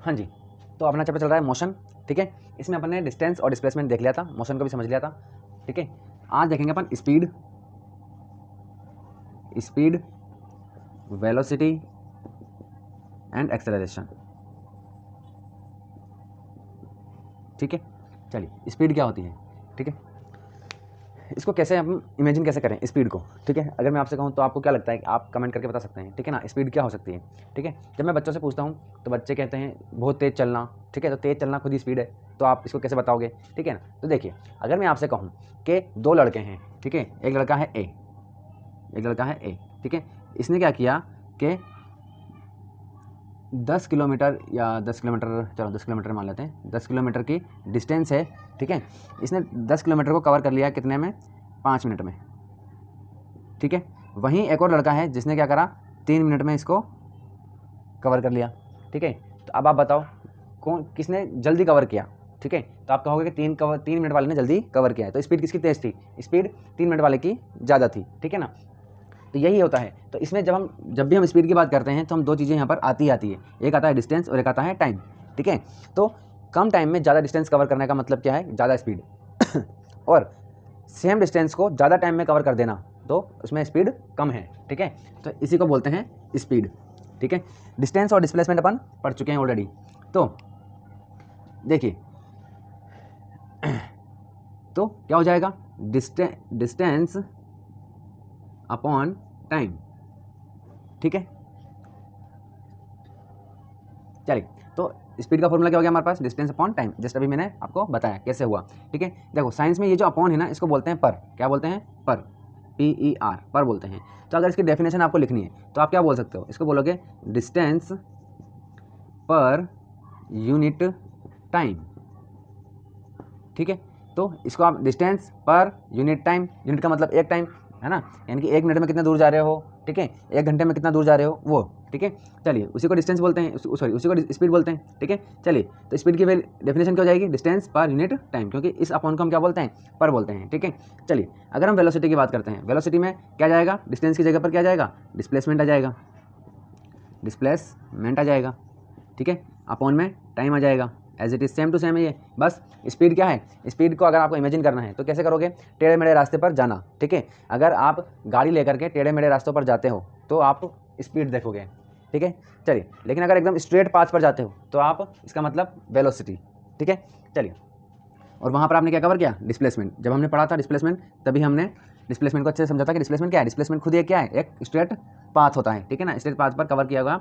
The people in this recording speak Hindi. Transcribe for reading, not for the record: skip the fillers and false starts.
हाँ जी, तो अपना चैप्टर चल रहा है मोशन, ठीक है। इसमें अपन ने डिस्टेंस और डिस्प्लेसमेंट देख लिया था, मोशन को भी समझ लिया था, ठीक है। आज देखेंगे अपन स्पीड, वेलोसिटी एंड एक्सेलरेशन, ठीक है। चलिए, स्पीड क्या होती है, ठीक है, इसको कैसे हम इमेजिन कैसे करें स्पीड को, ठीक है। अगर मैं आपसे कहूँ तो आपको क्या लगता है, आप कमेंट करके बता सकते हैं, ठीक है ना। स्पीड क्या हो सकती है, ठीक है। जब मैं बच्चों से पूछता हूँ तो बच्चे कहते हैं बहुत तेज़ चलना, ठीक है। तो तेज़ चलना खुद ही स्पीड है, तो आप इसको कैसे बताओगे, ठीक है ना। तो देखिए, अगर मैं आपसे कहूँ कि दो लड़के हैं, ठीक है, एक लड़का है ए, ठीक है। इसने क्या किया कि 10 किलोमीटर या 10 किलोमीटर, चलो 10 किलोमीटर मान लेते हैं, 10 किलोमीटर की डिस्टेंस है, ठीक है। इसने 10 किलोमीटर को कवर कर लिया कितने में, 5 मिनट में, ठीक है। वहीं एक और लड़का है जिसने क्या करा, 3 मिनट में इसको कवर कर लिया, ठीक है। तो अब आप बताओ किसने जल्दी कवर किया, ठीक है। तो आप कहोगे कि 3 मिनट वाले ने जल्दी कवर किया है। तो स्पीड किसकी तेज़ थी, स्पीड 3 मिनट वाले की ज़्यादा थी, ठीक है ना। तो यही होता है। तो इसमें जब भी हम स्पीड की बात करते हैं तो हम दो चीज़ें यहाँ पर आती है, एक आता है डिस्टेंस और एक आता है टाइम, ठीक है। तो कम टाइम में ज़्यादा डिस्टेंस कवर करने का मतलब क्या है, ज़्यादा स्पीड और सेम डिस्टेंस को ज़्यादा टाइम में कवर कर देना, तो उसमें स्पीड कम है, ठीक है। तो इसी को बोलते हैं स्पीड, ठीक है। डिस्टेंस और डिस्प्लेसमेंट अपन पढ़ चुके हैं ऑलरेडी। तो देखिए, तो क्या हो जाएगा, डिस्टेंस अपॉन टाइम, ठीक है। चलिए, तो स्पीड का फॉर्मूला क्या हो गया हमारे पास, डिस्टेंस अपॉन टाइम, जस्ट अभी मैंने आपको बताया कैसे हुआ, ठीक है। देखो, साइंस में ये जो अपॉन है ना, इसको बोलते हैं पर, क्या बोलते हैं, पर, PER, पर बोलते हैं। तो अगर इसकी डेफिनेशन आपको लिखनी है तो आप क्या बोल सकते हो, इसको बोलोगे डिस्टेंस पर यूनिट टाइम, ठीक है। तो इसको आप distance per unit time, unit का मतलब एक टाइम है ना, यानी कि 1 मिनट में कितना दूर जा रहे हो, ठीक है, 1 घंटे में कितना दूर जा रहे हो वो, ठीक है। चलिए, उसी को डिस्टेंस बोलते हैं, सॉरी उसी को स्पीड बोलते हैं, ठीक है। चलिए, तो स्पीड की डेफिनेशन क्या हो जाएगी, डिस्टेंस पर यूनिट टाइम, क्योंकि इस अपॉन को हम क्या बोलते हैं, पर बोलते हैं, ठीक है। चलिए, अगर हम वेलोसिटी की बात करते हैं, वेलोसिटी में क्या जाएगा, डिस्टेंस की जगह पर क्या जाएगा, डिस्प्लेसमेंट आ जाएगा, ठीक है। अपॉन में टाइम आ जाएगा, as it is same to same है ये। बस स्पीड क्या है, स्पीड को अगर आपको इमेजिन करना है तो कैसे करोगे, टेढ़े मेढ़े रास्ते पर जाना, ठीक है। अगर आप गाड़ी लेकर के टेढ़े मेढ़े रास्तों पर जाते हो तो आप स्पीड देखोगे, ठीक है। चलिए, लेकिन अगर एकदम स्ट्रेट पाथ पर जाते हो तो आप, इसका मतलब वेलोसिटी, ठीक है। चलिए, और वहाँ पर आपने क्या कवर किया, डिस्प्लेसमेंट। जब हमने पढ़ा था डिस्प्लेसमेंट, तभी हमने डिस्प्लेसमेंट को अच्छे से समझा था कि डिस्प्लेसमेंट क्या है, डिस्प्लेसमेंट खुद ये क्या है, एक स्ट्रेट पाथ होता है, ठीक है ना। स्ट्रेट पाथ पर कवर किया हुआ